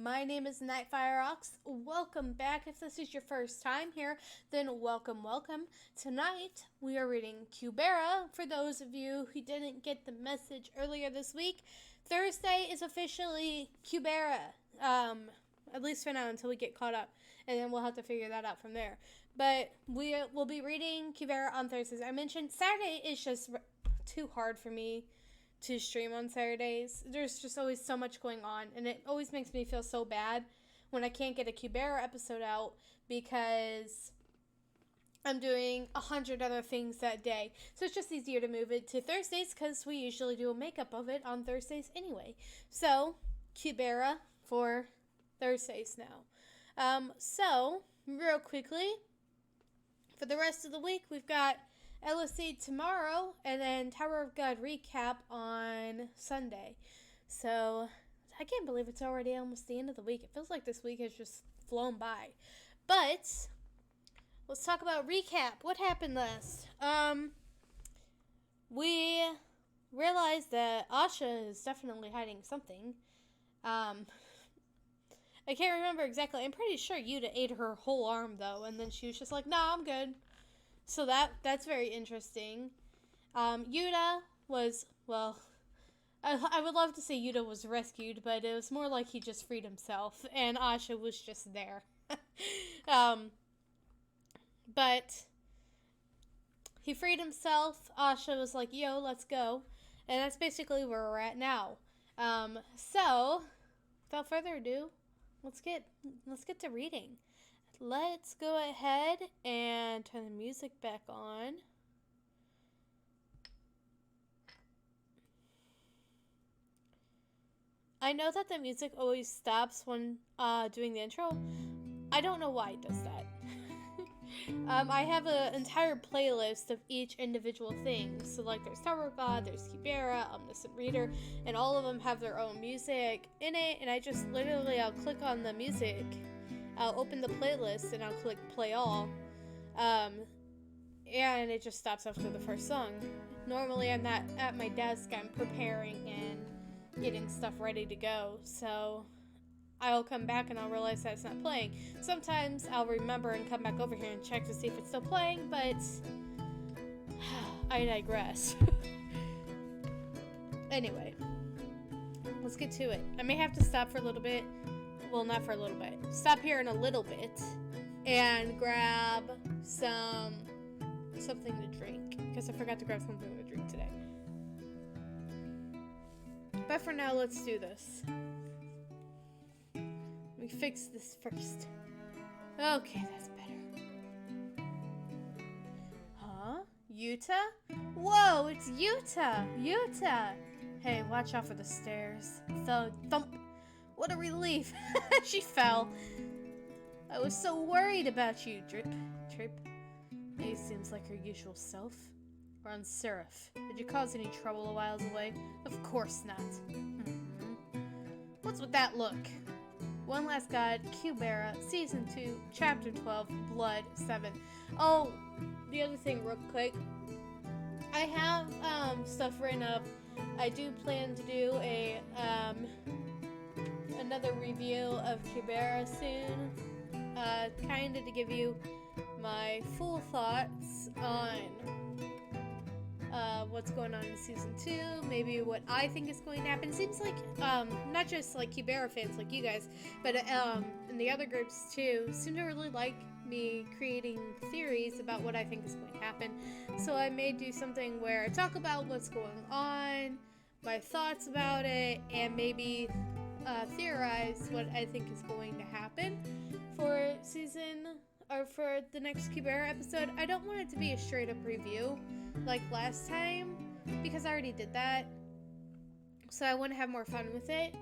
my name is NightfireOx. Welcome back. If this is your first time here, then welcome. Tonight, we are reading Kubera. For those of you who didn't get the message earlier this week, Thursday is officially Kubera. At least for now, until we get caught up. And then we'll have to figure that out from there. But we will be reading Kubera on Thursdays. I mentioned Saturday is just too hard for me to stream on Saturdays. There's just always so much going on, and it always makes me feel so bad when I can't get a Kubera episode out because I'm doing 100 other things that day. So it's just easier to move it to Thursdays because we usually do a makeup of it on Thursdays anyway. So, Kubera for Thursdays now. So, real quickly, for the rest of the week, we've got LSC tomorrow, and then Tower of God recap on Sunday. So, I can't believe it's already almost the end of the week. It feels like this week has just flown by. But, let's talk about recap. What happened last? We realized that Asha is definitely hiding something. I can't remember exactly. I'm pretty sure Yuta ate her whole arm, though, and then she was just like, nah, I'm good. So that's very interesting. Yuta was, well, I would love to say Yuta was rescued, but it was more like he just freed himself, and Asha was just there. But he freed himself. Asha was like, yo, let's go. And that's basically where we're at now. So, without further ado, let's get to reading. Let's go ahead and turn the music back on. I know that the music always stops when doing the intro. I don't know why it does that. I have an entire playlist of each individual thing. So, like, there's Tower of God, there's Kubera, Omniscient Reader, and all of them have their own music in it. And I just I'll click on the music. I'll open the playlist and I'll click play all, and it just stops after the first song. Normally I'm not at my desk, I'm preparing and getting stuff ready to go, so I'll come back and I'll realize that it's not playing. Sometimes I'll remember and come back over here and check to see if it's still playing, but I digress. Anyway, let's get to it. I may have to stop for a little bit. Well, not for a little bit. Stop here in a little bit and grab something to drink. Because I forgot to grab something to drink today. But for now, let's do this. Let me fix this first. Okay, that's better. Huh? Yuta? Whoa, it's Yuta! Yuta! Hey, watch out for the stairs. Thump. What a relief. She fell. I was so worried about you, Trip. He seems like her usual self. We're on Seraph. Did you cause any trouble a while away? Of course not. What's with that look? One Last God, Kubera, Season 2, Chapter 12, Blood 7. Oh, the other thing real quick. I have stuff written up. I do plan to do another review of Kubera soon, kind of to give you my full thoughts on what's going on in Season 2, maybe what I think is going to happen. It seems like, not just like Kubera fans like you guys, but and the other groups too, seem to really like me creating theories about what I think is going to happen. So I may do something where I talk about what's going on, my thoughts about it, and maybe theorize what I think is going to happen for for the next Kubera episode. I don't want it to be a straight up review like last time because I already did that, so I want to have more fun with it.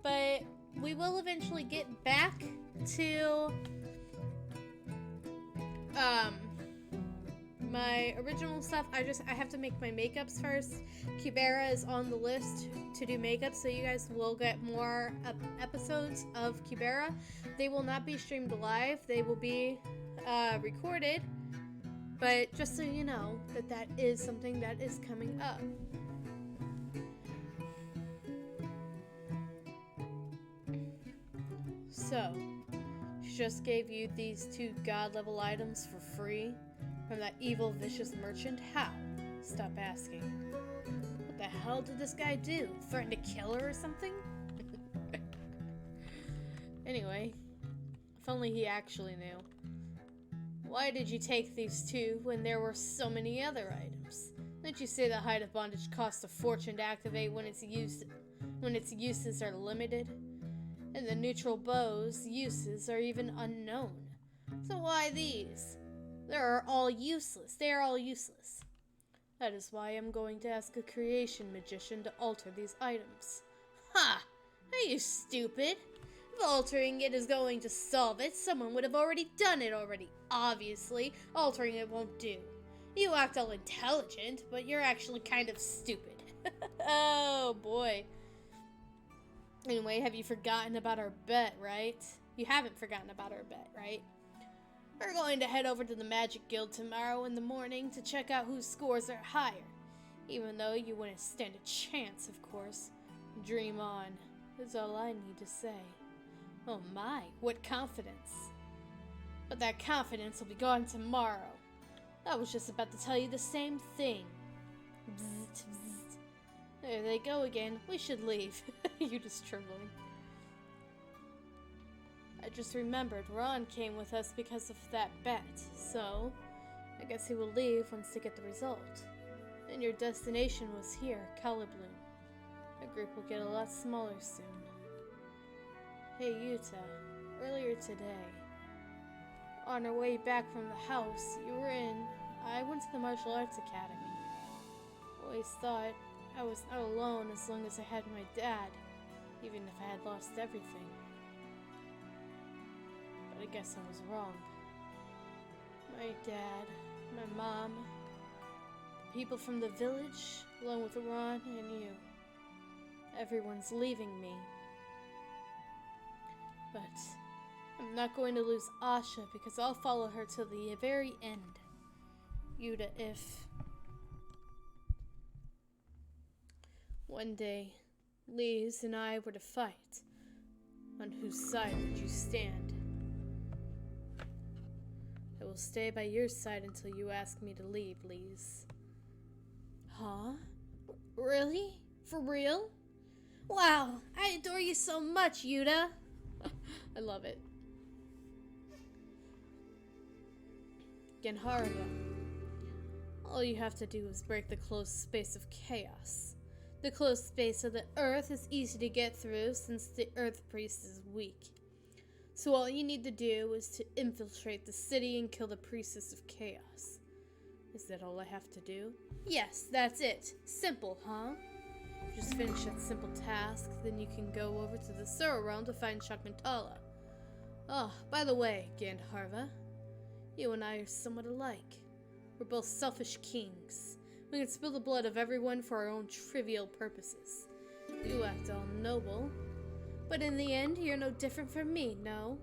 But we will eventually get back to my original stuff. I have to make my makeups first. Kubera is on the list to do makeup, so you guys will get more episodes of Kubera. They will not be streamed live. They will be recorded, but just so you know that is something that is coming up. So, she just gave you these 2 god-level items for free from that evil, vicious merchant? How? Stop asking. What the hell did this guy do? Threaten to kill her or something? Anyway, if only he actually knew. Why did you take these 2 when there were so many other items? Didn't you say the Hide of Bondage costs a fortune to activate when its uses are limited? And the neutral bow's uses are even unknown. So why these? They are all useless. That is why I'm going to ask a creation magician to alter these items. Ha! Are you stupid? If altering it is going to solve it, someone would have already done it already. Obviously, altering it won't do. You act all intelligent, but you're actually kind of stupid. Oh boy. Anyway, have you forgotten about our bet, right? You haven't forgotten about our bet, right? We're going to head over to the Magic Guild tomorrow in the morning to check out whose scores are higher. Even though you wouldn't stand a chance, of course. Dream on, is all I need to say. Oh my, what confidence. But that confidence will be gone tomorrow. I was just about to tell you the same thing. Bzzzt, bzzzt. There they go again. We should leave. You just trembling. I just remembered Ron came with us because of that bet, so I guess he will leave once they get the result. And your destination was here, Calibloom. The group will get a lot smaller soon. Hey Yuta, earlier today, on our way back from the house I went to the Martial Arts Academy. Always thought I was not alone as long as I had my dad, even if I had lost everything. But I guess I was wrong. My dad, my mom, the people from the village, along with Ron and you. Everyone's leaving me. But I'm not going to lose Asha because I'll follow her till the very end. Yuta, if one day Lise and I were to fight, on whose side would you stand? I will stay by your side until you ask me to leave, Lise. Huh? Really? For real? Wow, I adore you so much, Yuta. I love it. Genharva. All you have to do is break the closed space of chaos. The closed space of the earth is easy to get through since the earth priest is weak. So all you need to do is to infiltrate the city and kill the priestess of chaos. Is that all I have to do? Yes, that's it. Simple, huh? Just finish that simple task, then you can go over to the Sewer Realm to find Shakuntala. Oh, by the way, Gandharva, you and I are somewhat alike. We're both selfish kings. We can spill the blood of everyone for our own trivial purposes. You act all noble, but in the end, you're no different from me, no?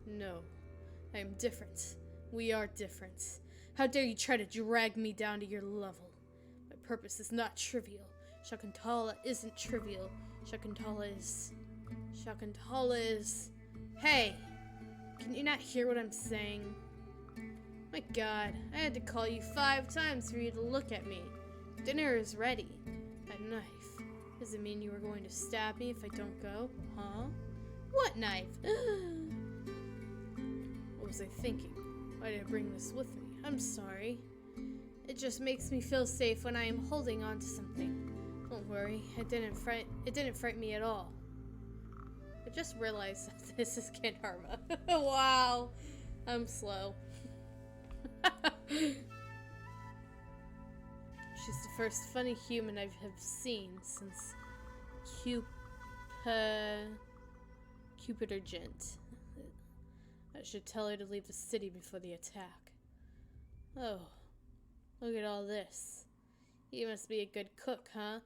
No, I am different. We are different. How dare you try to drag me down to your level? My purpose is not trivial. Shakuntala isn't trivial. Shakuntala is... Hey! Can you not hear what I'm saying? My god, I had to call you 5 times for you to look at me. Dinner is ready. That knife. Does it mean you were going to stab me if I don't go? Huh? What knife? What was I thinking? Why did I bring this with me? I'm sorry. It just makes me feel safe when I am holding on to something. Don't worry, it didn't frighten me at all. I just realized that this is Gandharva. Wow, I'm slow. She's the first funny human I have seen since Cupid Gent. I should tell her to leave the city before the attack. Oh, look at all this. You must be a good cook, huh?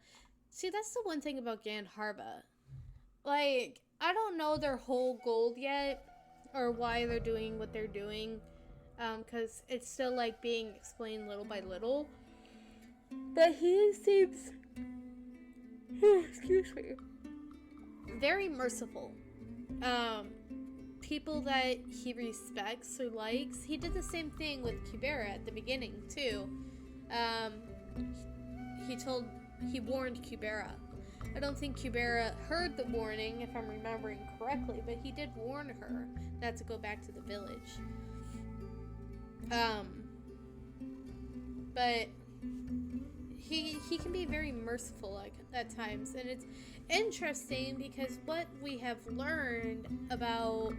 See, that's the one thing about Gandharva. Like, I don't know their whole goal yet, or why they're doing what they're doing, because it's still, like, being explained little by little. But he seems, excuse me, very merciful. people that he respects or likes. He did the same thing with Kubera at the beginning, too. Um, he warned Kubera. I don't think Kubera heard the warning, if I'm remembering correctly, but he did warn her not to go back to the village. But he can be very merciful at times, and it's interesting because what we have learned about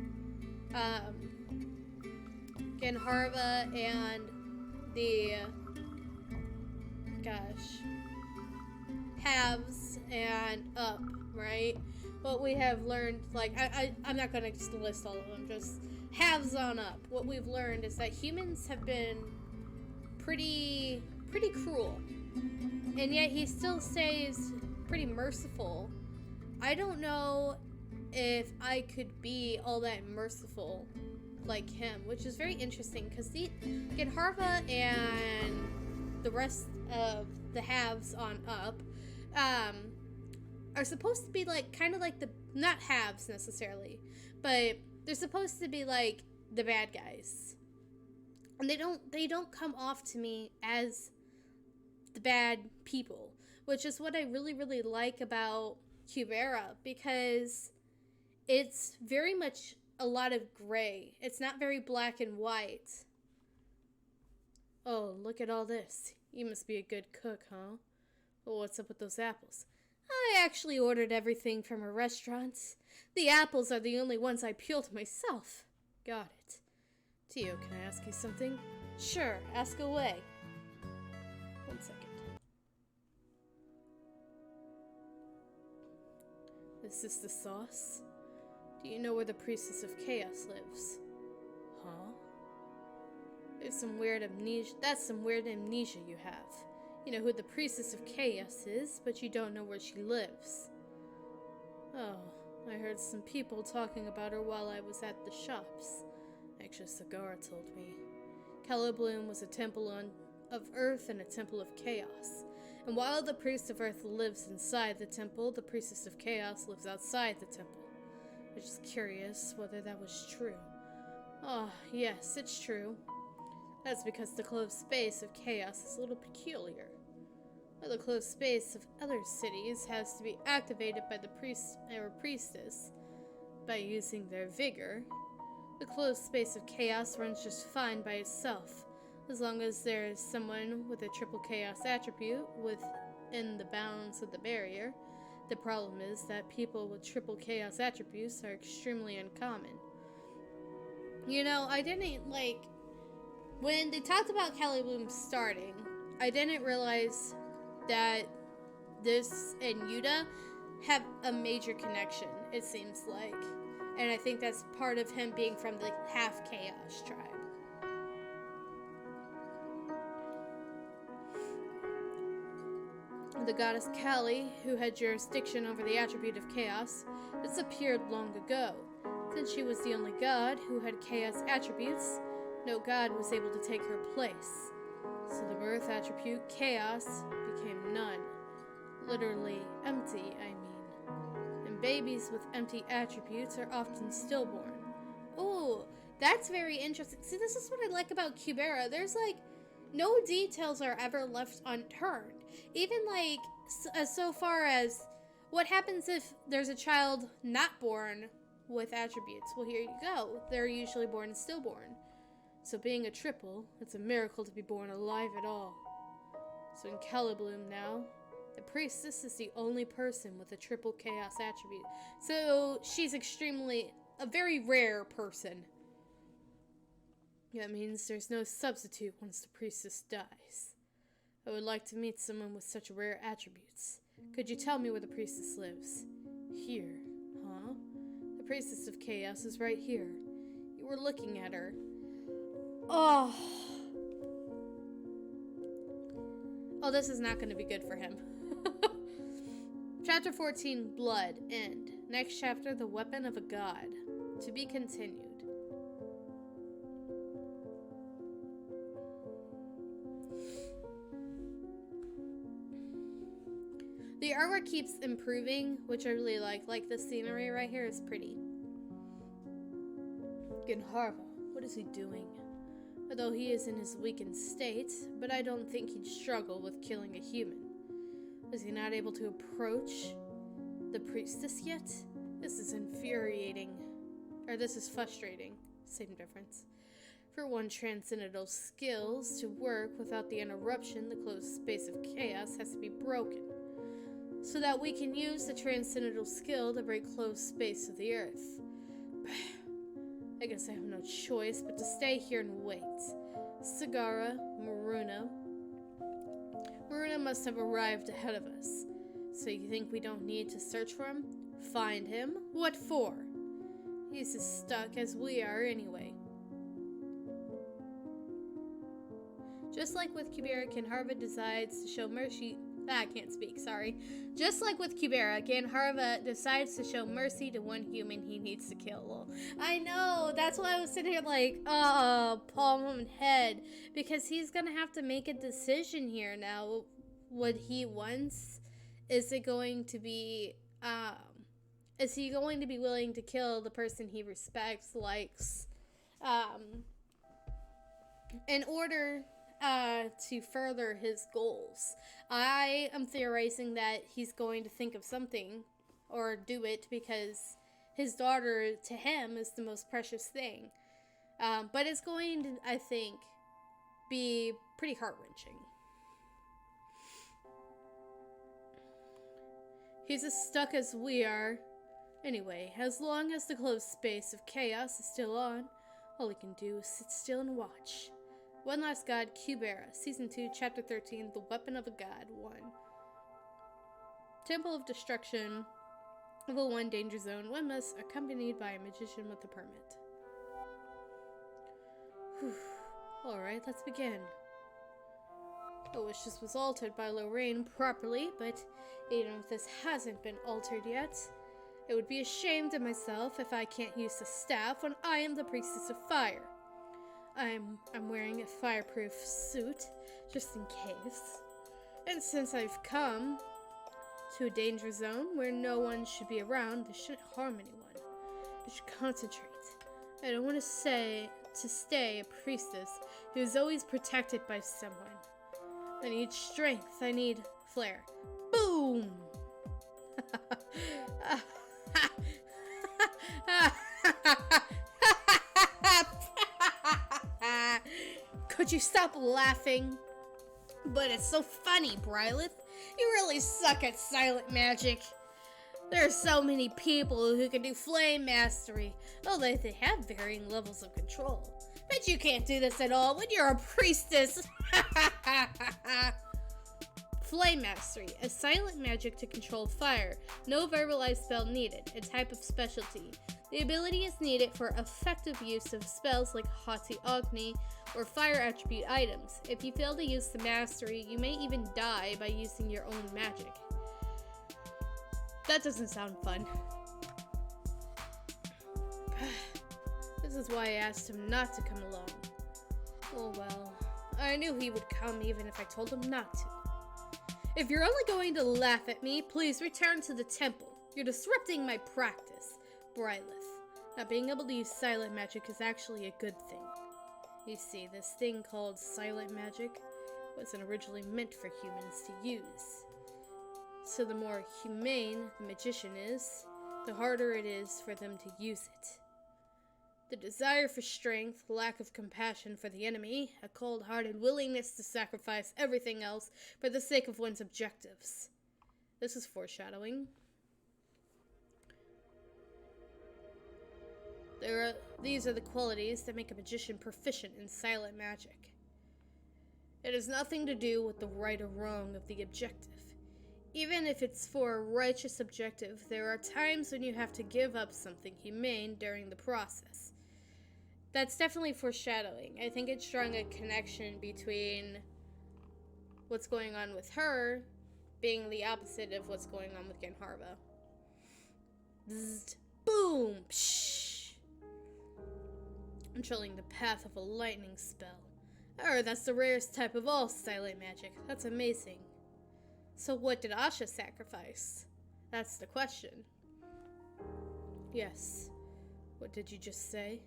Genharva and the halves and up, right? What we have learned, like, I'm not gonna just list all of them, just halves on up. What we've learned is that humans have been pretty cruel, and yet he still stays pretty merciful. I don't know if I could be all that merciful like him, which is very interesting because the Genharva and the rest of the halves on up are supposed to be like kind of like the, not halves necessarily, but they're supposed to be like the bad guys, and they don't come off to me as the bad people, which is what I really like about Kubera, because it's very much a lot of gray. It's not very black and white. Oh, look at all this. You must be a good cook, huh? Well, what's up with those apples? I actually ordered everything from a restaurant. The apples are the only ones I peeled myself. Got it. Tio, can I ask you something? Sure, ask away. 1 second. Is this the sauce? Do you know where the Priestess of Chaos lives? Huh? There's some weird amnesia. That's some weird amnesia you have. You know who the Priestess of Chaos is, but you don't know where she lives. Oh, I heard some people talking about her while I was at the shops. Actually, Sagara told me. Calibloom was a temple of Earth and a temple of Chaos. And while the Priest of Earth lives inside the temple, the Priestess of Chaos lives outside the temple. I was just curious whether that was true. Oh, yes, it's true. That's because the closed space of Chaos is a little peculiar. While the closed space of other cities has to be activated by the priest or priestess by using their vigor, the closed space of Chaos runs just fine by itself, as long as there is someone with a triple Chaos attribute within the bounds of the barrier. The problem is that people with triple Chaos attributes are extremely uncommon. You know, I didn't, like, when they talked about Calibloom starting, I didn't realize that this and Yuta have a major connection, it seems like. And I think that's part of him being from the half Chaos tribe. The goddess Kali, who had jurisdiction over the attribute of Chaos, disappeared long ago. Since she was the only god who had Chaos attributes, no god was able to take her place. So the birth attribute, Chaos, became none. Literally empty, I mean. And babies with empty attributes are often stillborn. Oh, that's very interesting. See, this is what I like about Kubera. There's, like, no details are ever left unturned. Even, like, so far as what happens if there's a child not born with attributes. Well, here you go. They're usually born stillborn. So being a triple, it's a miracle to be born alive at all. So in Calibloom now, the priestess is the only person with a triple Chaos attribute. So she's a very rare person. That means there's no substitute once the priestess dies. I would like to meet someone with such rare attributes. Could you tell me where the priestess lives? Here, huh? The priestess of Chaos is right here. You were looking at her. Oh, this is not going to be good for him. Chapter 14, Blood, End. Next chapter, The Weapon of a God. To be continued. The artwork keeps improving, which I really like. Like, the scenery right here is pretty. Genharva, what is he doing? Although he is in his weakened state, but I don't think he'd struggle with killing a human. Was he not able to approach the priestess yet? This is infuriating. Or this is frustrating. Same difference. For one, transcendental skills to work without the interruption, the closed space of chaos has to be broken, so that we can use the transcendental skill to break closed space of the earth. I guess I have no choice but to stay here and wait. Sagara, Maruna must have arrived ahead of us. So you think we don't need to search for him? Find him? What for? He's as stuck as we are anyway. Just like with Kubera, Genharva decides to show mercy. I can't speak, sorry. Just like with Kubera, Genharva decides to show mercy to one human he needs to kill. I know, that's why I was sitting here like, palm on head. Because he's gonna have to make a decision here now. What he wants? Is it going to be, is he going to be willing to kill the person he respects, likes, in order to further his goals? I am theorizing that he's going to think of something or do it because his daughter to him is the most precious thing. But it's going to, I think, be pretty heart-wrenching. He's as stuck as we are. Anyway, as long as the closed space of chaos is still on, all we can do is sit still and watch. One Last God, Kubera, Season 2, Chapter 13, The Weapon of a God, 1. Temple of Destruction, Level 1, Danger Zone, 1 must accompanied by a magician with a permit. Alright, let's begin. I wish this was altered by Lorraine properly, but even if this hasn't been altered yet, it would be a shame to myself if I can't use the staff when I am the priestess of fire. I'm wearing a fireproof suit, just in case. And since I've come to a danger zone where no one should be around, this shouldn't harm anyone. I should concentrate. I don't want to stay a priestess who is always protected by someone. I need strength. I need flair. Boom! Could you stop laughing? But it's so funny, Brilith. You really suck at silent magic. There are so many people who can do flame mastery, although they have varying levels of control. But you can't do this at all when you're a priestess. Flame mastery, a silent magic to control fire. No verbalized spell needed, a type of specialty. The ability is needed for effective use of spells like Hati Agni or fire attribute items. If you fail to use the mastery, you may even die by using your own magic. That doesn't sound fun. This is why I asked him not to come along. Oh well, I knew he would come even if I told him not to. If you're only going to laugh at me, please return to the temple. You're disrupting my practice, Brilith. Not being able to use silent magic is actually a good thing. You see, this thing called silent magic wasn't originally meant for humans to use. So the more humane the magician is, the harder it is for them to use it. The desire for strength, lack of compassion for the enemy, a cold-hearted willingness to sacrifice everything else for the sake of one's objectives. This is foreshadowing. These are the qualities that make a magician proficient in silent magic. It has nothing to do with the right or wrong of the objective. Even if it's for a righteous objective, there are times when you have to give up something humane during the process. That's definitely foreshadowing. I think it's drawing a connection between what's going on with her being the opposite of what's going on with Genharva. Bzzzt. Boom! Psh! Controlling the path of a lightning spell. Oh, that's the rarest type of all silent magic. That's amazing. So what did Asha sacrifice? That's the question. Yes. What did you just say?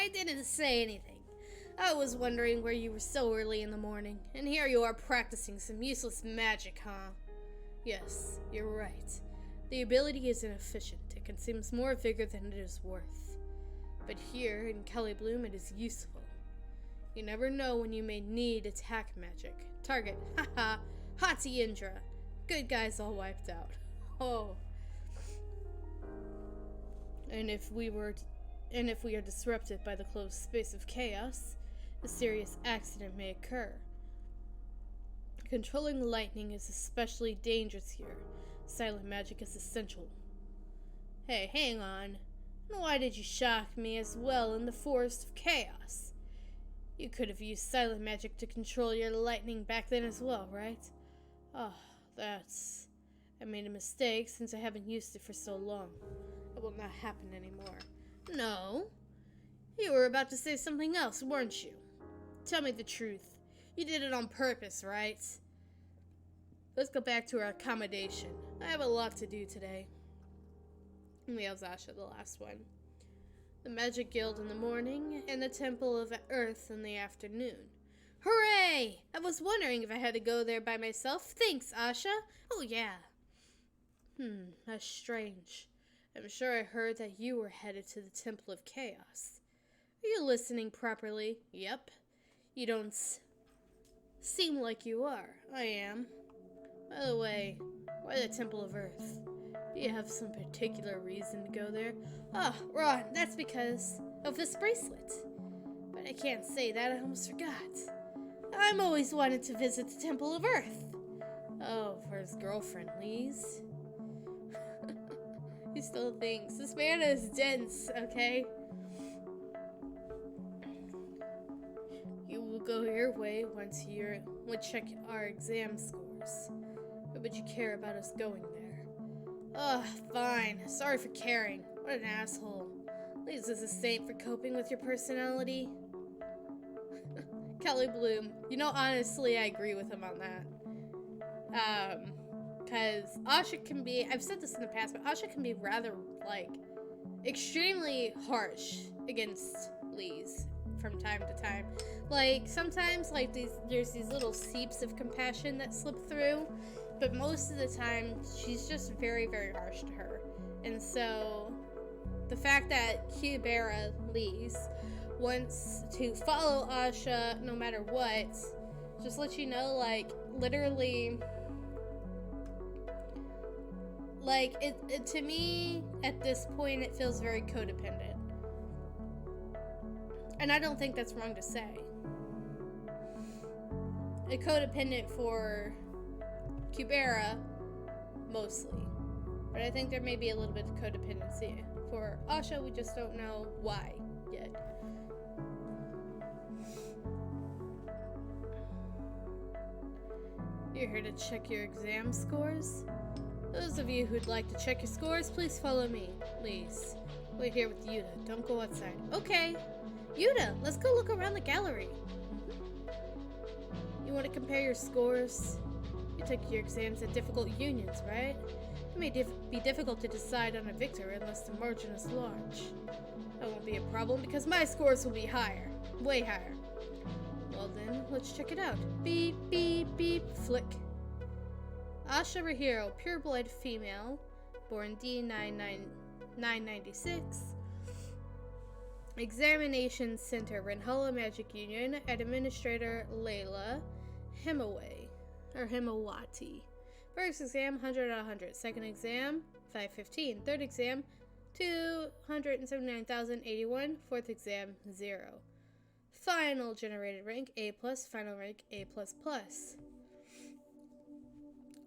I didn't say anything. I was wondering where you were so early in the morning, and here you are practicing some useless magic, huh? Yes, you're right. The ability is inefficient. It consumes more vigor than it is worth. But here, in Kelly Bloom, it is useful. You never know when you may need attack magic. Target, haha, Hati Indra. Good guys all wiped out. Oh. And if we are disrupted by the closed space of chaos, a serious accident may occur. Controlling lightning is especially dangerous here. Silent magic is essential. Hey, hang on. Why did you shock me as well in the forest of chaos? You could have used silent magic to control your lightning back then as well, right? Oh, I made a mistake since I haven't used it for so long. It will not happen anymore. No. You were about to say something else, weren't you? Tell me the truth. You did it on purpose, right? Let's go back to our accommodation. I have a lot to do today. And we have Zasha, the last one. The Magic Guild in the morning, and the Temple of Earth in the afternoon. Hooray! I was wondering if I had to go there by myself. Thanks, Asha. Oh, yeah. That's strange. I'm sure I heard that you were headed to the Temple of Chaos. Are you listening properly? Yep. You don't seem like you are. I am. By the way, why the Temple of Earth? Do you have some particular reason to go there? Oh, Ron, that's because of this bracelet. But I can't say that, I almost forgot. I'm always wanted to visit the Temple of Earth. Oh, for his girlfriend, Lise. He still thinks. This man is dense, okay? You will go your way once we check our exam scores. Why would you care about us going there? Ugh, fine. Sorry for caring. What an asshole. Lise is a saint for coping with your personality. Kelly Bloom. You know, honestly, I agree with him on that. Because Asha can be, I've said this in the past, but Asha can be rather, like, extremely harsh against Lise from time to time. Like, sometimes, like, there's these little seeps of compassion that slip through, but most of the time, she's just very, very harsh to her. And so, the fact that Kubera, Lise, wants to follow Asha no matter what, just let you know, like, literally, like, it to me, at this point, it feels very codependent. And I don't think that's wrong to say. A codependent for Kubera, mostly. But I think there may be a little bit of codependency. For Asha, we just don't know why yet. You're here to check your exam scores? Those of you who'd like to check your scores, please follow me. Please. Wait here with Yuta. Don't go outside. Okay. Yuta, let's go look around the gallery. You want to compare your scores? You took your exams at difficult unions, right? It may be difficult to decide on a victor unless the margin is large. That won't be a problem because my scores will be higher. Way higher. Well then, let's check it out. Beep, beep, beep, flick. Asha Rahiro, pure-blood female, born D996. Examination Center, Renhala Magic Union, Administrator Layla Himawati. First exam, 100 out of 100. Second exam, 515. Third exam, 279,081. Fourth exam, 0. Final generated rank, A+. Final rank, A++.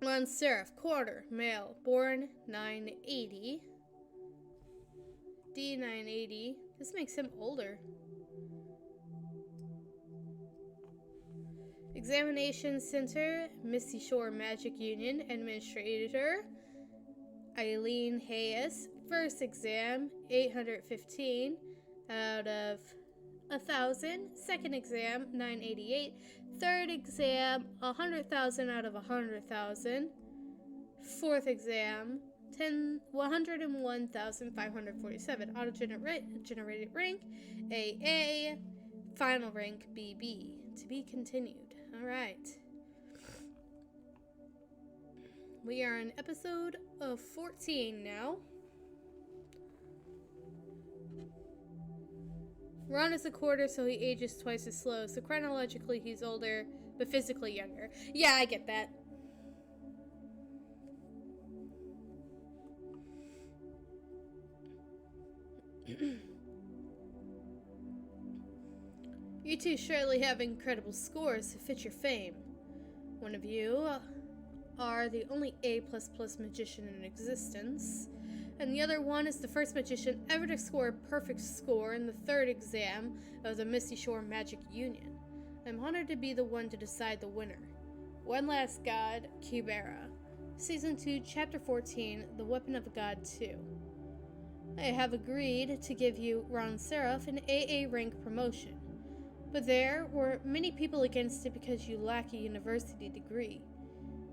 Ron Seraph, quarter, male, born 980. D980. This makes him older. Examination Center, Misty Shore Magic Union, Administrator Eileen Hayes. First exam, 815 out of 1,000. Second exam, 988. Third exam, 100,000 out of 100,000. Fourth exam, 101,547. Auto-generated rank, AA. Final rank, BB. To be continued. Alright. We are on episode of 14 now. Ron is a quarter, so he ages twice as slow. So chronologically, he's older, but physically younger. Yeah, I get that. You two surely have incredible scores to fit your fame. One of you are the only A++ magician in existence, and the other one is the first magician ever to score a perfect score in the third exam of the Misty Shore Magic Union. I'm honored to be the one to decide the winner. One Last God, Kubera. Season 2, Chapter 14, The Weapon of God 2. I have agreed to give you, Ron Seraph, an AA rank promotion, but there were many people against it because you lack a university degree.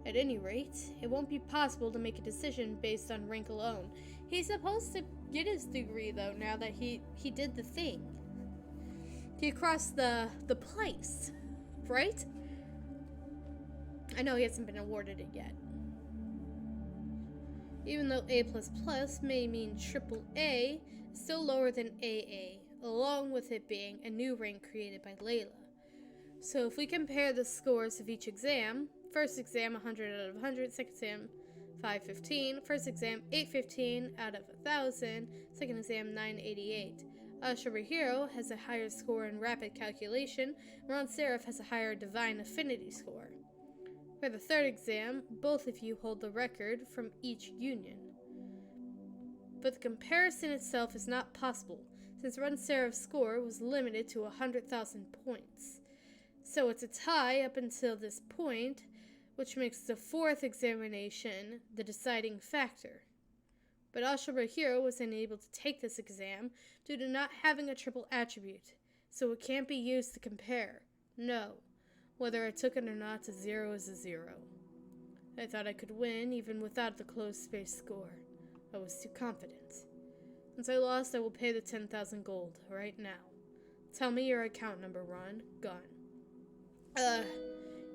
At any rate, it won't be possible to make a decision based on rank alone. He's supposed to get his degree, though, now that he did the thing. He crossed the place, right? I know he hasn't been awarded it yet. Even though A++ may mean triple A, it's still lower than AA, along with it being a new rank created by Layla. So if we compare the scores of each exam, first exam 100 out of 100, second exam 515, first exam 815 out of 1,000, second exam 988. Shibahiro has a higher score in rapid calculation, Ron Seraph has a higher divine affinity score. For the third exam, both of you hold the record from each union. But the comparison itself is not possible, since Ron Seraph's score was limited to 100,000 points. So it's a tie up until this point, which makes the fourth examination the deciding factor. But Shibahiro was unable to take this exam due to not having a triple attribute, so it can't be used to compare. No. Whether I took it or not, a 0 is a 0. I thought I could win even without the closed space score. I was too confident. Since I lost, I will pay the 10,000 gold right now. Tell me your account number, Ron. Gone.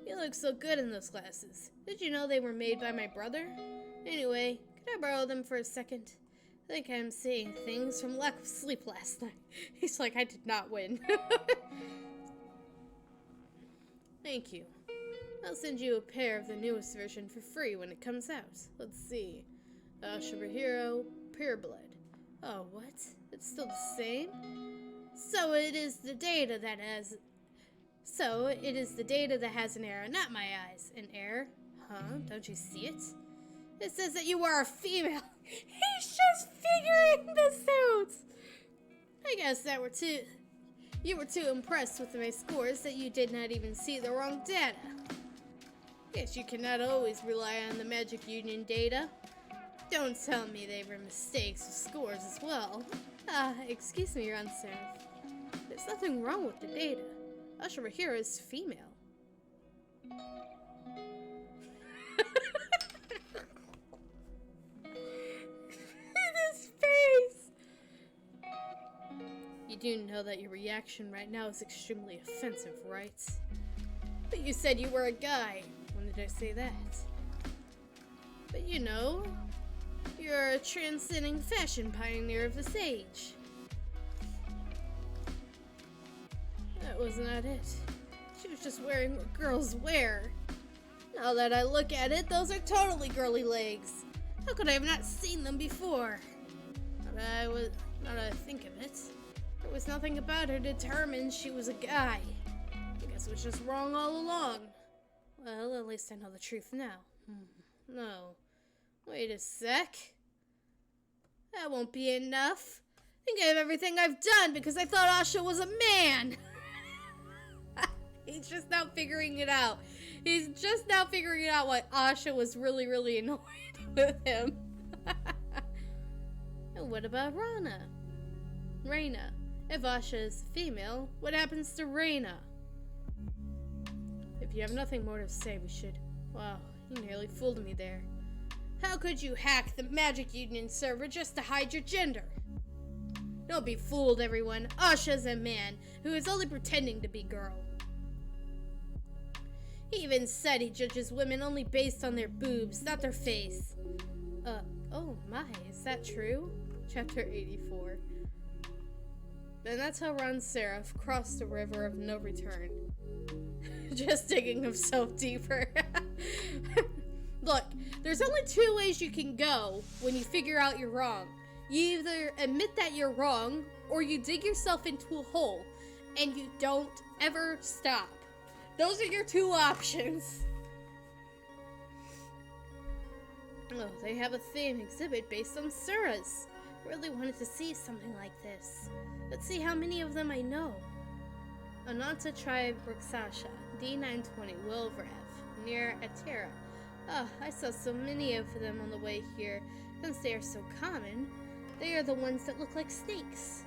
You look so good in those glasses. Did you know they were made by my brother? Anyway, could I borrow them for a second? I think I'm seeing things from lack of sleep last night. He's like, I did not win. Thank you. I'll send you a pair of the newest version for free when it comes out. Let's see. Shibahiro, Pure Blood. Oh, what? It's still the same? So it is the data that has an error, not my eyes. An error? Huh? Don't you see it? It says that you are a female. He's just figuring this out. I guess you were too impressed with my scores that you did not even see the wrong data. Guess you cannot always rely on the Magic Union data. Don't tell me they were mistakes with scores as well. Excuse me, Ron Seraph. There's nothing wrong with the data. Shibahiro is female. His face! You do know that your reaction right now is extremely offensive, right? But you said you were a guy. When did I say that? But you know, you're a transcending fashion pioneer of this age. That was not it. She was just wearing what girls wear. Now that I look at it, those are totally girly legs. How could I have not seen them before? Now that I think of it, there was nothing about her to determine she was a guy. I guess it was just wrong all along. Well, at least I know the truth now. No. Wait a sec. That won't be enough. Think of everything I've done because I thought Asha was a man. He's just now figuring it out. He's just now figuring out why Asha was really, really annoyed with him. And what about Reina? If Asha is female, what happens to Reina? If you have nothing more to say, we should... Wow, you nearly fooled me there. How could you hack the Magic Union server just to hide your gender? Don't be fooled, everyone. Asha's a man who is only pretending to be girl. He even said he judges women only based on their boobs, not their face. Oh my, is that true? Chapter 84. And that's how Ron Seraph crossed the river of no return. Just digging himself deeper. Look, there's only two ways you can go when you figure out you're wrong. You either admit that you're wrong, or you dig yourself into a hole, and you don't ever stop. Those are your two options. Oh, they have a theme exhibit based on Sura's. Really wanted to see something like this. Let's see how many of them I know. Ananta tribe Rakshasa, D920 Wilvrev, near Atera. Oh, I saw so many of them on the way here. Since they are so common, they are the ones that look like snakes.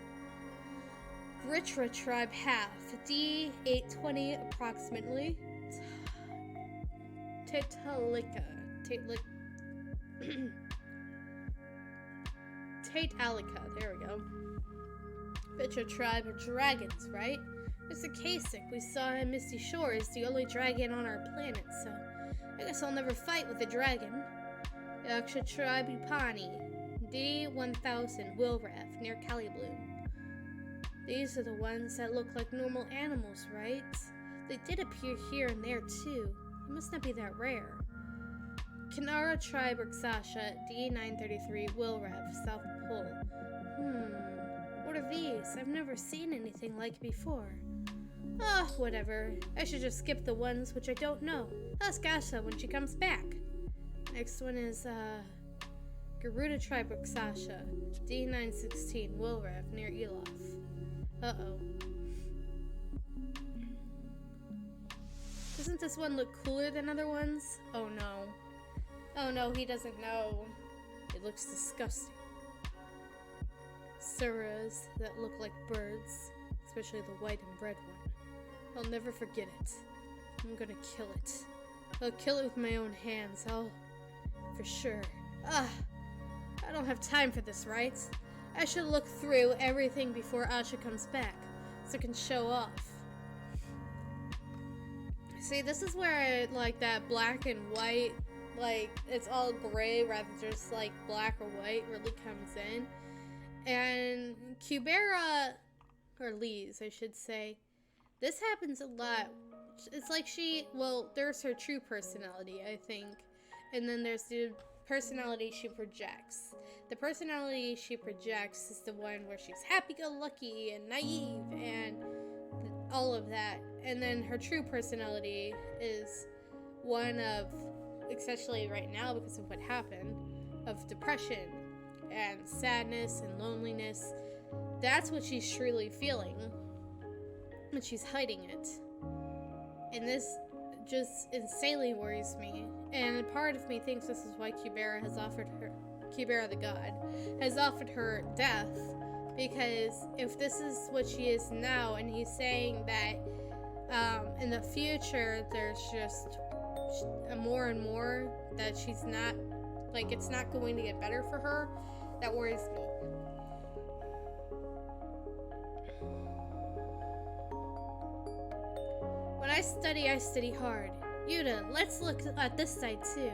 Gritra tribe half, D820 approximately. Tatalika. Tatalika, there we go. Vitra tribe of dragons, right? Mr. Kasich, we saw in Misty Shore, is the only dragon on our planet, so I guess I'll never fight with a dragon. Yaksha tribe Upani, D1000 Wilrev, near Calibloom. These are the ones that look like normal animals, right? They did appear here and there too. They must not be that rare. Kanara tribe Rakshasa, D933 Wilrev, South Pole. What are these? I've never seen anything like before. Oh, whatever. I should just skip the ones which I don't know. Ask Asha when she comes back. Next one is, Garuda tribe Rakshasa, D916 Wilrev, near Elof. Uh-oh. Doesn't this one look cooler than other ones? Oh no. Oh no, he doesn't know. It looks disgusting. Suras that look like birds, especially the white and red one. I'll never forget it. I'm gonna kill it. I'll kill it with my own hands. For sure. I don't have time for this, right? I should look through everything before Asha comes back, so I can show off. See, this is where I like that black and white, like, it's all gray rather than just, like, black or white really comes in. And Kubera, or Lise, I should say, this happens a lot. It's like there's her true personality, I think. And then there's the personality she projects. The personality she projects is the one where she's happy-go-lucky and naive and all of that. And then her true personality is one of, especially right now because of what happened, of depression and sadness and loneliness. That's what she's truly feeling, and she's hiding it. And this just insanely worries me. And part of me thinks this is why Kubera the god, has offered her death. Because if this is what she is now, and he's saying that in the future there's just more and more that she's not, like, it's not going to get better for her, that worries me. When I study hard. Yuta, let's look at this side too.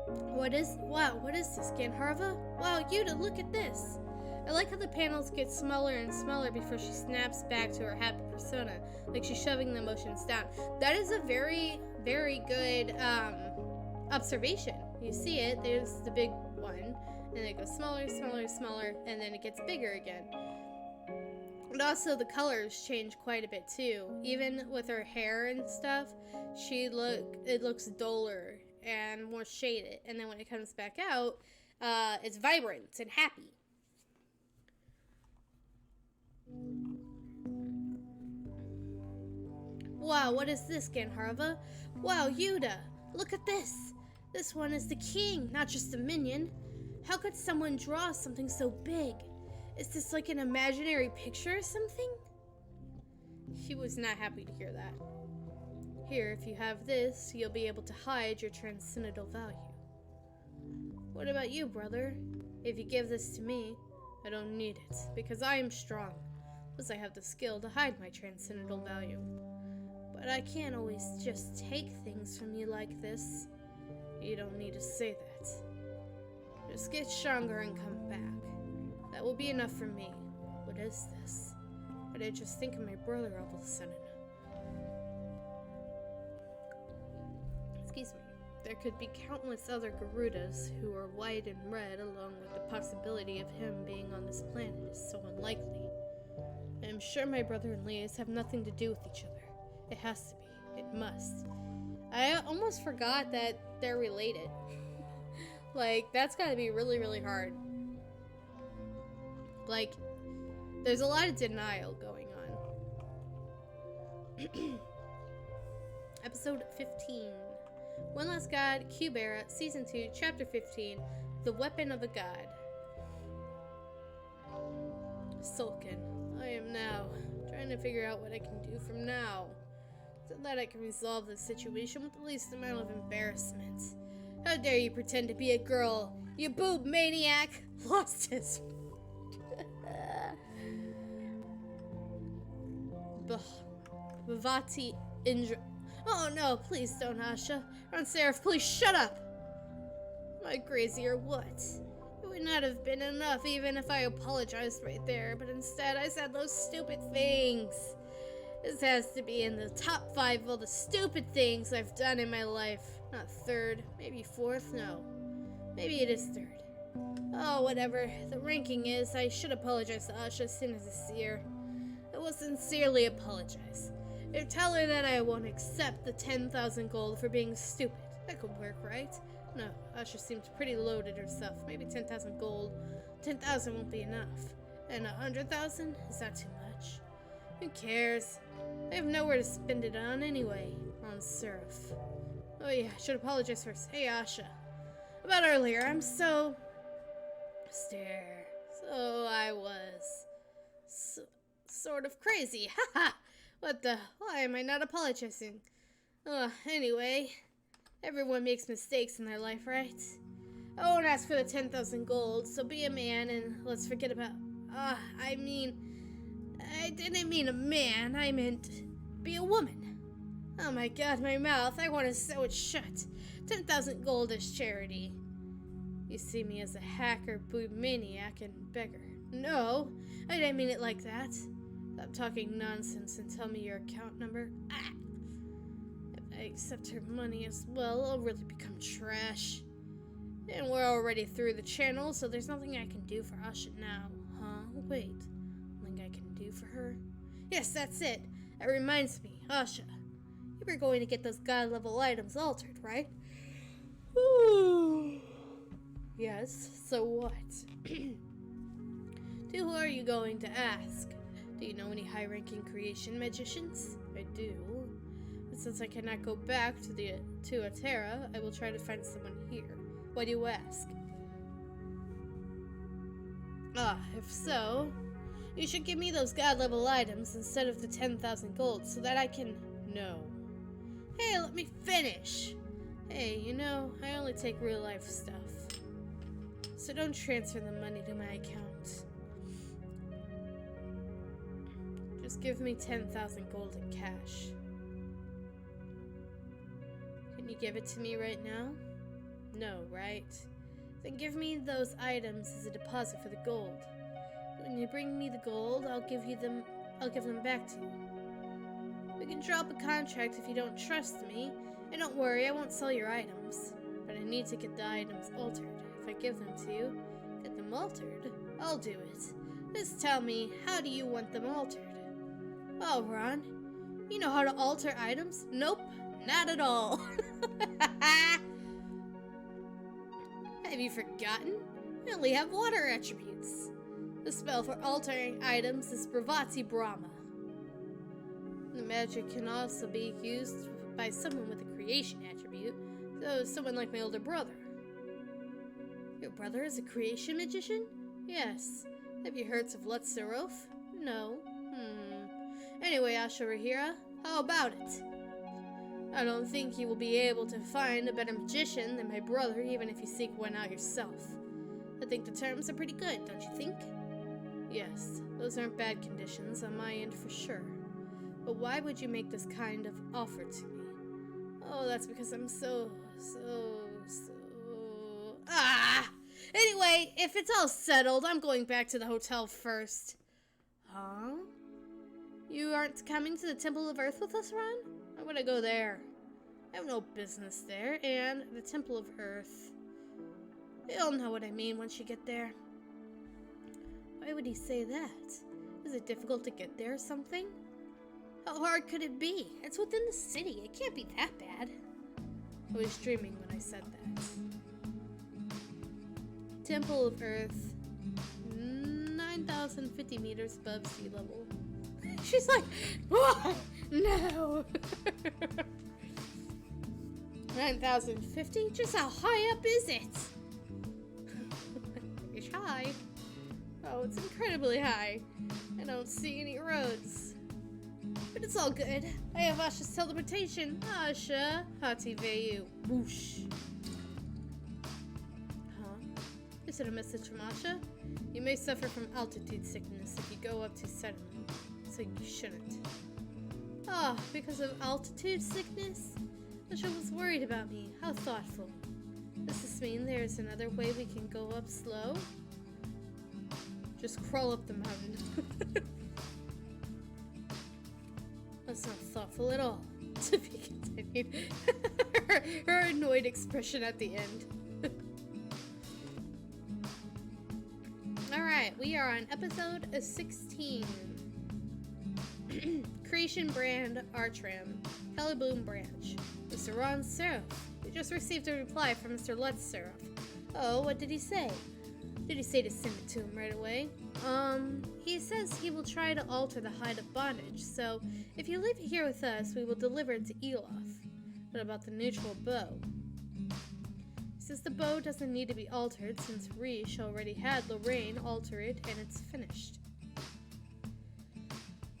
What is this, Ganharva? Wow, Yuta, look at this. I like how the panels get smaller and smaller before she snaps back to her happy persona, like she's shoving the emotions down. That is a very, very good observation. You see it, there's the big one, and it goes smaller, smaller, smaller, and then it gets bigger again. And also the colors change quite a bit too. Even with her hair and stuff, it looks duller and more shaded. And then when it comes back out, it's vibrant and happy. Wow, what is this, Ganharva? Wow, Yuta, look at this. This one is the king, not just a minion. How could someone draw something so big? Is this like an imaginary picture or something? He was not happy to hear that. Here, if you have this, you'll be able to hide your transcendental value. What about you, brother? If you give this to me, I don't need it, because I am strong. Plus I have the skill to hide my transcendental value. But I can't always just take things from you like this. You don't need to say that. Just get stronger and come back. That will be enough for me. What is this? Why did I just think of my brother all of a sudden? Excuse me. There could be countless other Garudas who are white and red, along with the possibility of him being on this planet is so unlikely. I am sure my brother and Leas have nothing to do with each other. It has to be. It must. I almost forgot that they're related. Like, that's gotta be really, really hard. Like, there's a lot of denial going on. Episode 15. One Last God, Kubera, Season 2, Chapter 15, The Weapon of a God. Sulkin. I am now trying to figure out what I can do from now, so that I can resolve this situation with the least amount of embarrassment. How dare you pretend to be a girl, you boob maniac! Lost his... Bhavati Indra... Oh no, please don't, Asha. Ron Seraph, please shut up! Am I crazy or what? It would not have been enough even if I apologized right there, but instead I said those stupid things. This has to be in the top 5 of all the stupid things I've done in my life. Not 3rd, maybe 4th, no. Maybe it is 3rd. Oh, whatever. The ranking is, I should apologize to Asha as soon as I see her. I will sincerely apologize. Tell her that I won't accept the 10,000 gold for being stupid. That could work, right? No, Asha seems pretty loaded herself. Maybe 10,000 gold. 10,000 won't be enough. And 100,000? Is that too much? Who cares? I have nowhere to spend it on anyway. On Seraph. Oh yeah, I should apologize first. Hey Asha. About earlier, I'm so... Stare. So I was... sort of crazy. Haha! What the? Why am I not apologizing? Anyway, everyone makes mistakes in their life, right? I won't ask for the 10,000 gold, so be a man and let's forget about... I didn't mean a man, I meant be a woman. Oh my god, my mouth, I want to sew it shut. 10,000 gold is charity. You see me as a hacker, boob maniac, and beggar. No, I didn't mean it like that. Stop talking nonsense and tell me your account number. If I accept her money as well, I'll really become trash. And we're already through the channel, so there's nothing I can do for Asha now. Huh? Wait. Nothing I can do for her? Yes, that's it. That reminds me, Asha. You were going to get those god-level items altered, right? Yes, so what? To who are you going to ask? Do you know any high-ranking creation magicians? I do. But since I cannot go back to Atera, I will try to find someone here. Why do you ask? If so, you should give me those god-level items instead of the 10,000 gold so that I can... No. Hey, let me finish! Hey, you know, I only take real-life stuff. So don't transfer the money to my account. Just give me 10,000 gold in cash. Can you give it to me right now? No, right? Then give me those items as a deposit for the gold. When you bring me the gold, I'll give them back to you. We can drop a contract if you don't trust me, and don't worry, I won't sell your items. But I need to get the items altered. If I give them to you, get them altered, I'll do it. Just tell me, how do you want them altered? Oh, Ron, you know how to alter items? Nope, not at all. Have you forgotten? I only have water attributes. The spell for altering items is Bravati Brahma. The magic can also be used by someone with a creation attribute, so someone like my older brother. Your brother is a creation magician? Yes. Have you heard of Letzeroth? No. Anyway, Asha Rahira, how about it? I don't think you will be able to find a better magician than my brother, even if you seek one out yourself. I think the terms are pretty good, don't you think? Yes, those aren't bad conditions on my end for sure. But why would you make this kind of offer to me? Oh, that's because I'm so... Anyway, if it's all settled, I'm going back to the hotel first. Huh? You aren't coming to the Temple of Earth with us, Ron? Why would I go there? I have no business there, and the Temple of Earth... You'll know what I mean once you get there. Why would he say that? Is it difficult to get there or something? How hard could it be? It's within the city. It can't be that bad. I was dreaming when I said that. Temple of Earth, 9,050 meters above sea level. She's like, what? No. 9,050? Just how high up is it? It's high. Oh, it's incredibly high. I don't see any roads. But it's all good. I have Asha's teleportation. Asha, Hativeyu. Whoosh. Huh? Is it a message from Asha? You may suffer from altitude sickness if you go up too suddenly, so you shouldn't. Ah, because of altitude sickness? Asha was worried about me. How thoughtful. Does this mean there's another way we can go up slow? Just crawl up the mountain. That's not thoughtful at all. To be continued. her annoyed expression at the end. Alright, we are on episode 16. Creation Brand Artram. Kelly Bloom Branch. Mr. Ron Seraph. We just received a reply from Mr. Lutz Seraph. Oh, what did he say? Did he say to send it to him right away? He says he will try to alter the hide of bondage, so if you live here with us, we will deliver it to Elof. What about the neutral bow? He says the bow doesn't need to be altered since Riche already had Lorraine alter it and it's finished.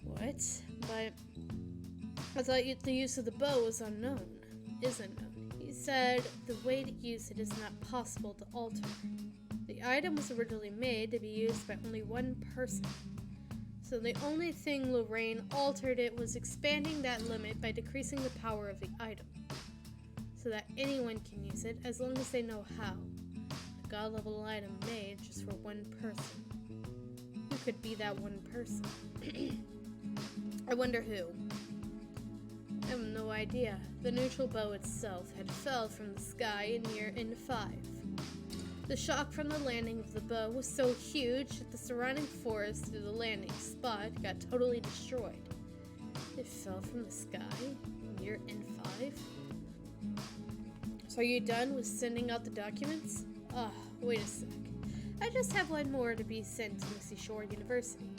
What? But I thought the use of the bow was unknown. Is unknown. He said the way to use it is not possible to alter. The item was originally made to be used by only one person. So the only thing Lorraine altered it was expanding that limit by decreasing the power of the item. So that anyone can use it as long as they know how. A god level item made just for one person. Who could be that one person? I wonder who. I have no idea. The neutral bow itself had fell from the sky in year N5. The shock from the landing of the bow was so huge that the surrounding forest to the landing spot got totally destroyed. It fell from the sky in year N5? So are you done with sending out the documents? Wait a sec. I just have one more to be sent to Missy Shore University.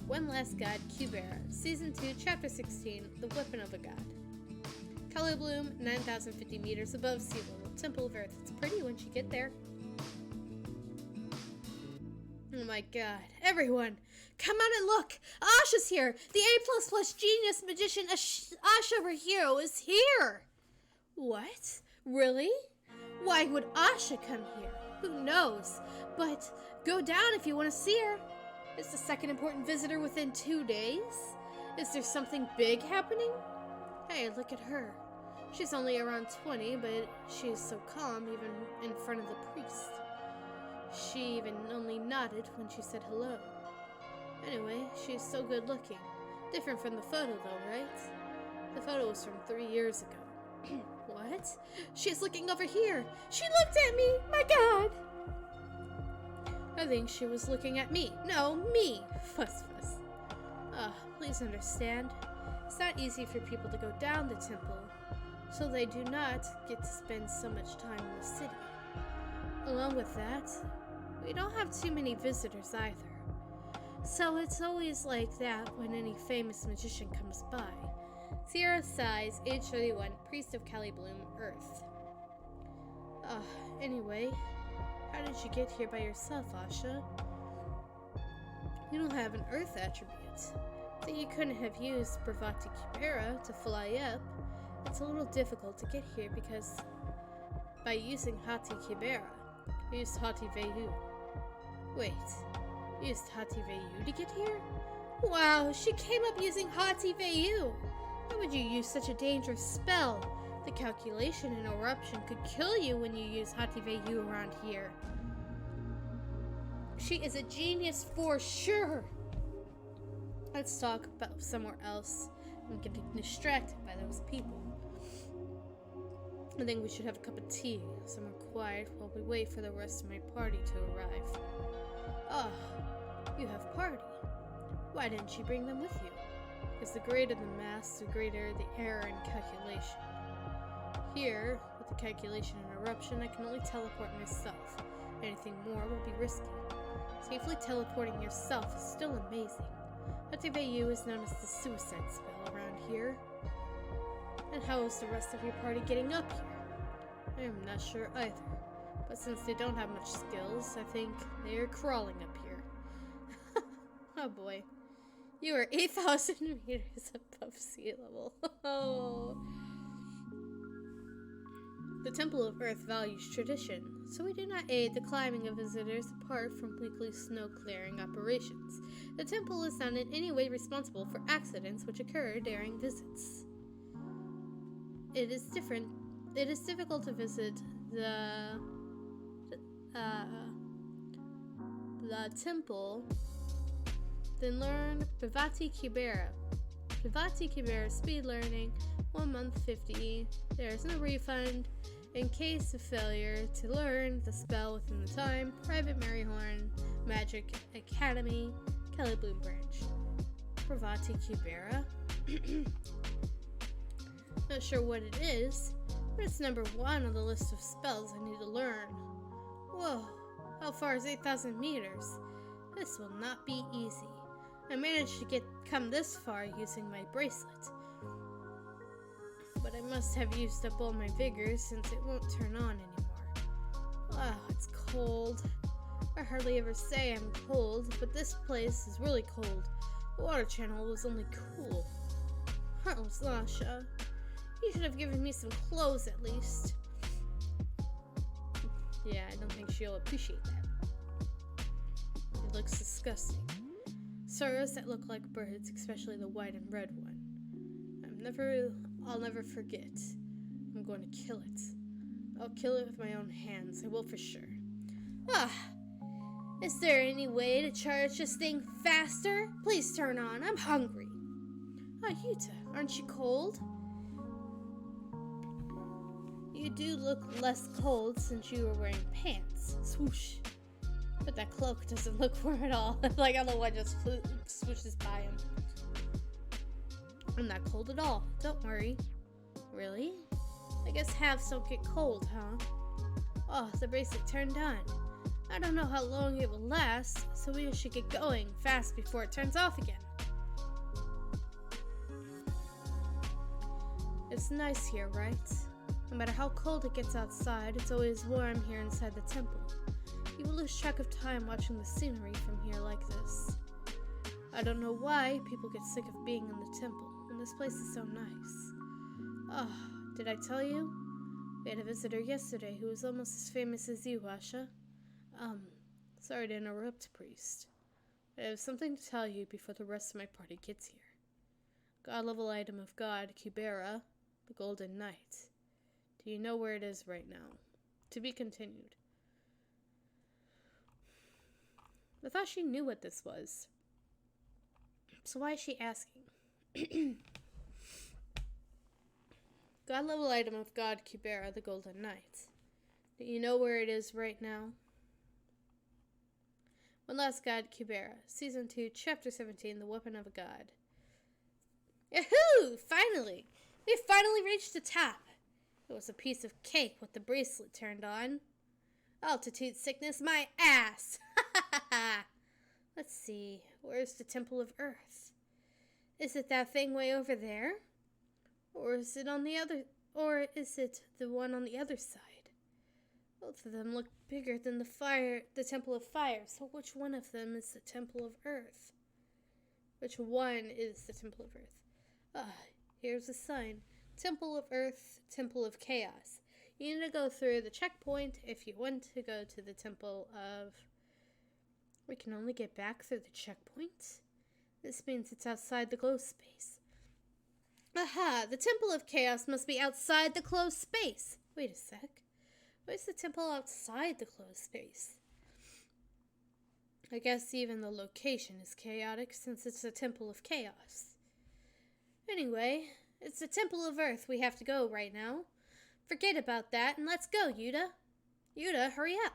One Last God, Kubera, Season 2, Chapter 16, The Weapon of a God. Color bloom, 9,050 meters above sea level, Temple of Earth. It's pretty once you get there. Oh my god. Everyone, come out and look! Asha's here! The A++ genius magician Asha Rahiro is here! What? Really? Why would Asha come here? Who knows? But go down if you want to see her. It's the second important visitor within 2 days. Is there something big happening? Hey, look at her. She's only around 20, but she is so calm even in front of the priest. She even only nodded when she said hello. Anyway, she's so good looking. Different from the photo though, right? The photo was from 3 years ago. What? She's looking over here. She looked at me! My god! I think she was looking at me. No, me! Fuss fuss. Please understand. It's not easy for people to go down the temple, so they do not get to spend so much time in the city. Along with that, we don't have too many visitors either. So it's always like that when any famous magician comes by. Sierra size, age 31, priest of Cali Bloom, Earth. Anyway, how did you get here by yourself, Asha? You don't have an Earth attribute, so you couldn't have used Bravati Kubera to fly up. It's a little difficult to get here because by using Hati Kubera, I used Hati Veyu. Wait, you used Hati Veyu to get here? Wow, she came up using Hati Veyu! Why would you use such a dangerous spell? The calculation and eruption could kill you when you use Hati Veyu around here. She is a genius for sure! Let's talk about somewhere else. I'm getting distracted by those people. I think we should have a cup of tea, somewhere quiet, while we wait for the rest of my party to arrive. Ah, you have party. Why didn't she bring them with you? Because the greater the mass, the greater the error in calculation. Here, with the calculation and eruption, I can only teleport myself. Anything more will be risky. Safely teleporting yourself is still amazing. Hativeyu is known as the suicide spell around here. And how is the rest of your party getting up here? I am not sure either. But since they don't have much skills, I think they are crawling up here. Oh boy. You are 8,000 meters above sea level. Oh. The Temple of Earth values tradition, so we do not aid the climbing of visitors apart from weekly snow-clearing operations. The temple is not in any way responsible for accidents which occur during visits. It is difficult to visit the temple, then learn Privati Kubera. Privati Kubera speed learning, 1 month 50. There is no refund. In case of failure to learn the spell within the time, Private Maryhorn Magic Academy, Kelly Bloom Branch. Privati Kubera? Not sure what it is, but it's number 1 on the list of spells I need to learn. Whoa, how far is 8,000 meters? This will not be easy. I managed to come this far using my bracelet. But I must have used up all my vigor since it won't turn on anymore. Wow, it's cold. I hardly ever say I'm cold, but this place is really cold. The water channel was only cool. Oh, Sasha, you should have given me some clothes at least. Yeah, I don't think she'll appreciate that. It looks disgusting. Sorrows that look like birds, especially the white and red one. I'll never forget. I'm going to kill it. I'll kill it with my own hands. I will for sure. Ah! Is there any way to charge this thing faster? Please turn on. I'm hungry. Ah, Yuta, aren't you cold? You do look less cold since you were wearing pants. Swoosh. But that cloak doesn't look warm at all. Like how the one just swooshes by him. I'm not cold at all. Don't worry. Really? I guess halves don't get cold, huh? Oh, the bracelet turned on. I don't know how long it will last, so we should get going fast before it turns off again. It's nice here, right? No matter how cold it gets outside, it's always warm here inside the temple. You will lose track of time watching the scenery from here like this. I don't know why people get sick of being in the temple when this place is so nice. Oh, did I tell you? We had a visitor yesterday who was almost as famous as you, Asha. Sorry to interrupt, priest. I have something to tell you before the rest of my party gets here. God-level item of God, Kubera, the Golden Knight. Do you know where it is right now? To be continued. I thought she knew what this was. So why is she asking? God-level item of God, Kubera, the Golden Knight. Do you know where it is right now? One Last God, Kubera. Season 2, Chapter 17, The Weapon of a God. Yahoo! Finally! We finally reached the top. It was a piece of cake with the bracelet turned on. Altitude sickness, my ass! Let's see. Where's the Temple of Earth? Is it that thing way over there? Or is it the one on the other side? Both of them look bigger than the Temple of Fire, so which one of them is the Temple of Earth? Which one is the Temple of Earth? Ah, here's a sign. Temple of Earth, Temple of Chaos. You need to go through the checkpoint if you want to go to the Temple of... We can only get back through the checkpoint? This means it's outside the closed space. Aha! The Temple of Chaos must be outside the closed space. Wait a sec. Why is the temple outside the closed space? I guess even the location is chaotic since it's a Temple of Chaos. Anyway, it's the Temple of Earth we have to go right now. Forget about that and let's go, Yuta. Yuta, hurry up.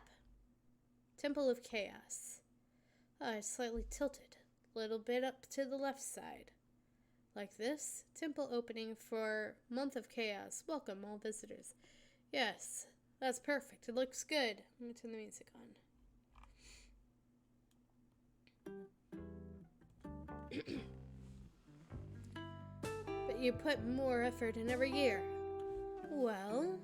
Temple of Chaos. Oh, it's slightly tilted. A little bit up to the left side. Like this. Temple opening for Month of Chaos. Welcome all visitors. Yes, that's perfect. It looks good. Let me turn the music on. But you put more effort in every year. Well,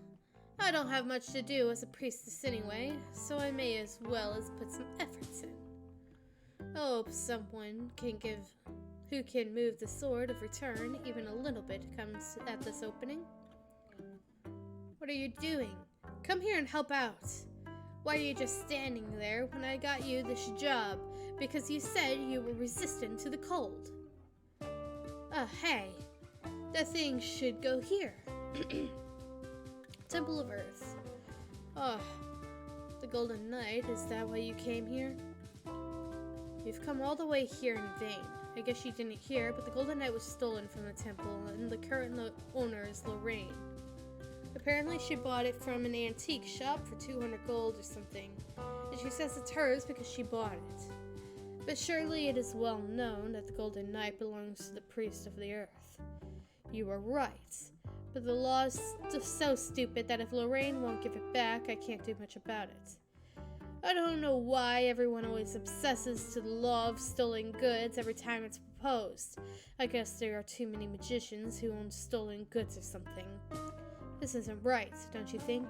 I don't have much to do as a priestess anyway, so I may as well as put some efforts in. I hope someone who can move the sword of return even a little bit comes at this opening. What are you doing? Come here and help out. Why are you just standing there when I got you this job? Because you said you were resistant to the cold. Hey. That thing should go here. Temple of Earth. Oh, the Golden Knight, is that why you came here? You've come all the way here in vain. I guess you didn't hear, but the Golden Knight was stolen from the temple, and the current owner is Lorraine. Apparently she bought it from an antique shop for 200 gold or something, and she says it's hers because she bought it. But surely it is well known that the Golden Knight belongs to the priest of the earth. You are right, but the law is so stupid that if Lorraine won't give it back, I can't do much about it. I don't know why everyone always obsesses to the law of stolen goods every time it's proposed. I guess there are too many magicians who own stolen goods or something. This isn't right, don't you think?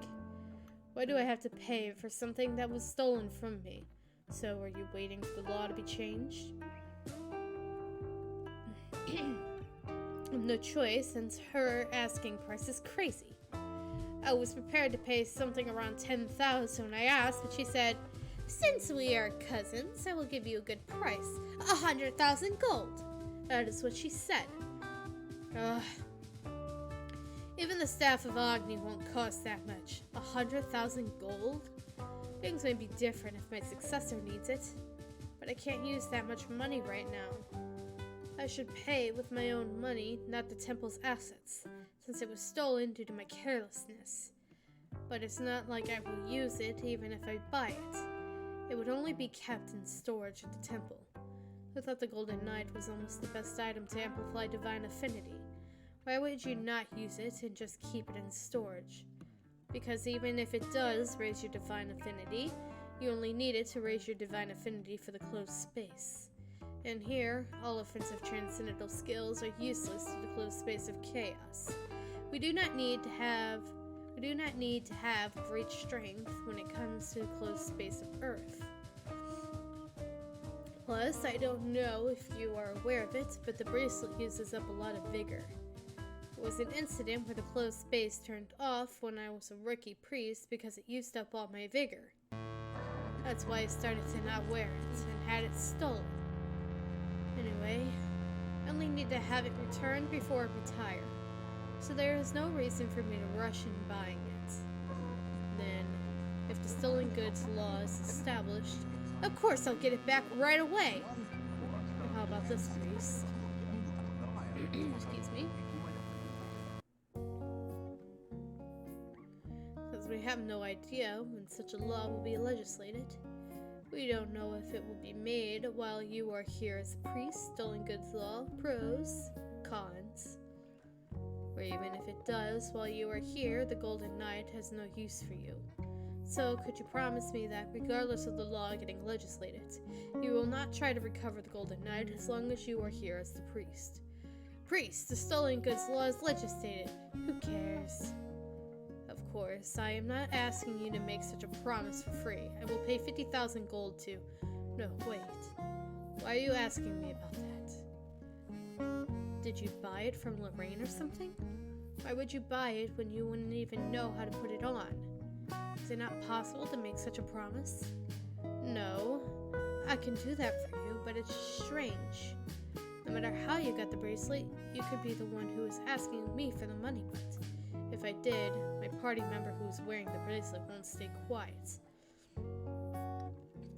Why do I have to pay for something that was stolen from me? So are you waiting for the law to be changed? No choice, since her asking price is crazy. I was prepared to pay something around 10,000 when I asked, but she said, since we are cousins, I will give you a good price, 100,000 gold. That is what she said. Ugh. Even the staff of Agni won't cost that much. 100,000 gold? Things may be different if my successor needs it, but I can't use that much money right now. I should pay with my own money, not the temple's assets, since it was stolen due to my carelessness. But it's not like I will use it even if I buy it. It would only be kept in storage at the temple. I thought the Golden Knight was almost the best item to amplify divine affinity. Why would you not use it and just keep it in storage? Because even if it does raise your divine affinity, you only need it to raise your divine affinity for the closed space. And here, all offensive transcendental skills are useless to the closed space of chaos. We do not need to have great strength when it comes to the closed space of Earth. Plus, I don't know if you are aware of it, but the bracelet uses up a lot of vigor. It was an incident where the closed space turned off when I was a rookie priest because it used up all my vigor. That's why I started to not wear it and had it stolen. Anyway, I only need to have it returned before I retire, so there is no reason for me to rush in buying it. Then, if the stolen goods law is established, of course I'll get it back right away! And how about this, priest? Excuse me. Because we have no idea when such a law will be legislated. We don't know if it will be made while you are here as a priest, stolen goods law, pros, cons. Or even if it does, while you are here, the Golden Knight has no use for you. So, could you promise me that, regardless of the law getting legislated, you will not try to recover the Golden Knight as long as you are here as the priest? Priest, the stolen goods law is legislated. Who cares? Of course, I am not asking you to make such a promise for free. I will pay 50,000 gold to... No, wait. Why are you asking me about that? Did you buy it from Lorraine or something? Why would you buy it when you wouldn't even know how to put it on? Is it not possible to make such a promise? No, I can do that for you, but it's strange. No matter how you got the bracelet, you could be the one who is asking me for the money, but if I did, my party member who is wearing the bracelet won't stay quiet.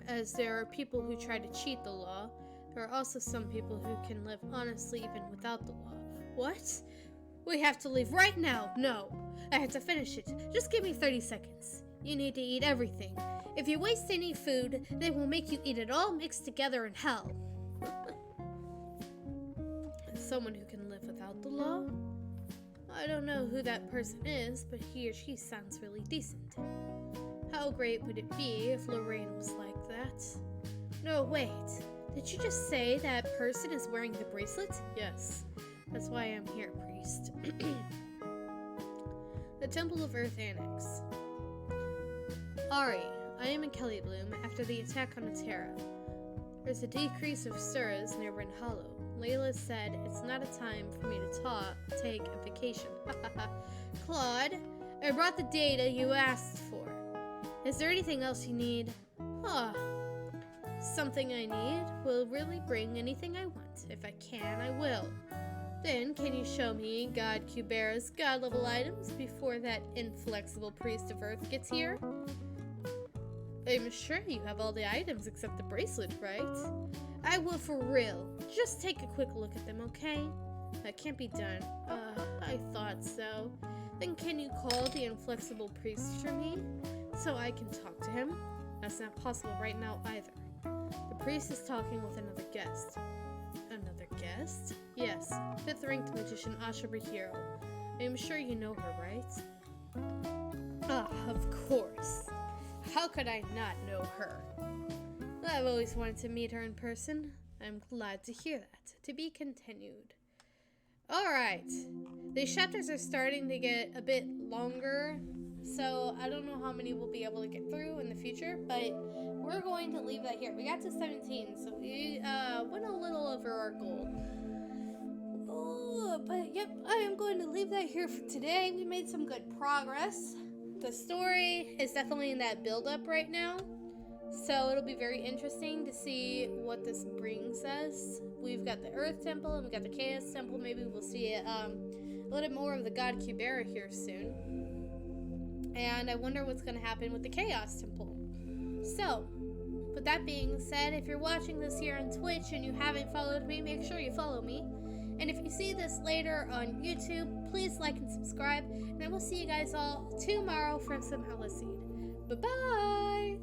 As there are people who try to cheat the law, there are also some people who can live honestly even without the law. What? We have to leave right now. No, I have to finish it. Just give me 30 seconds. You need to eat everything. If you waste any food, they will make you eat it all mixed together in hell. Someone who can live without the law? I don't know who that person is, but he or she sounds really decent. How great would it be if Lorraine was like that? No, wait. Did you just say that person is wearing the bracelet? Yes. That's why I'm here, priest. The Temple of Earth Annex. Ari, I am in Kelly Bloom after the attack on Atera. There's a decrease of Suras near Rin Hollow. Layla said it's not a time for me to take a vacation. Claude, I brought the data you asked for. Is there anything else you need? Something I need will really bring anything I want. If I can, I will. Then, can you show me God Kubera's god-level items before that inflexible priest of Earth gets here? I'm sure you have all the items except the bracelet, right? I will for real. Just take a quick look at them, okay? That can't be done. I thought so. Then can you call the inflexible priest for me, so I can talk to him? That's not possible right now either. The priest is talking with another guest. Another guest? Yes, 5th-ranked magician Asha Bahiro. I am sure you know her, right? Of course. How could I not know her? I've always wanted to meet her in person. I'm glad to hear that. To be continued. Alright. These chapters are starting to get a bit longer, so I don't know how many we'll be able to get through in the future, but we're going to leave that here. We got to 17, so we went a little over our goal. But yep, I am going to leave that here for today. We made some good progress. The story is definitely in that build-up right now, so it'll be very interesting to see what this brings us. We've got the Earth Temple and we've got the Chaos Temple. Maybe we'll see a little bit more of the God Kubera here soon. And I wonder what's going to happen with the Chaos Temple. So, with that being said, if you're watching this here on Twitch and you haven't followed me, make sure you follow me. And if you see this later on YouTube, please like and subscribe. And I will see you guys all tomorrow for some Aliseed. Bye-bye!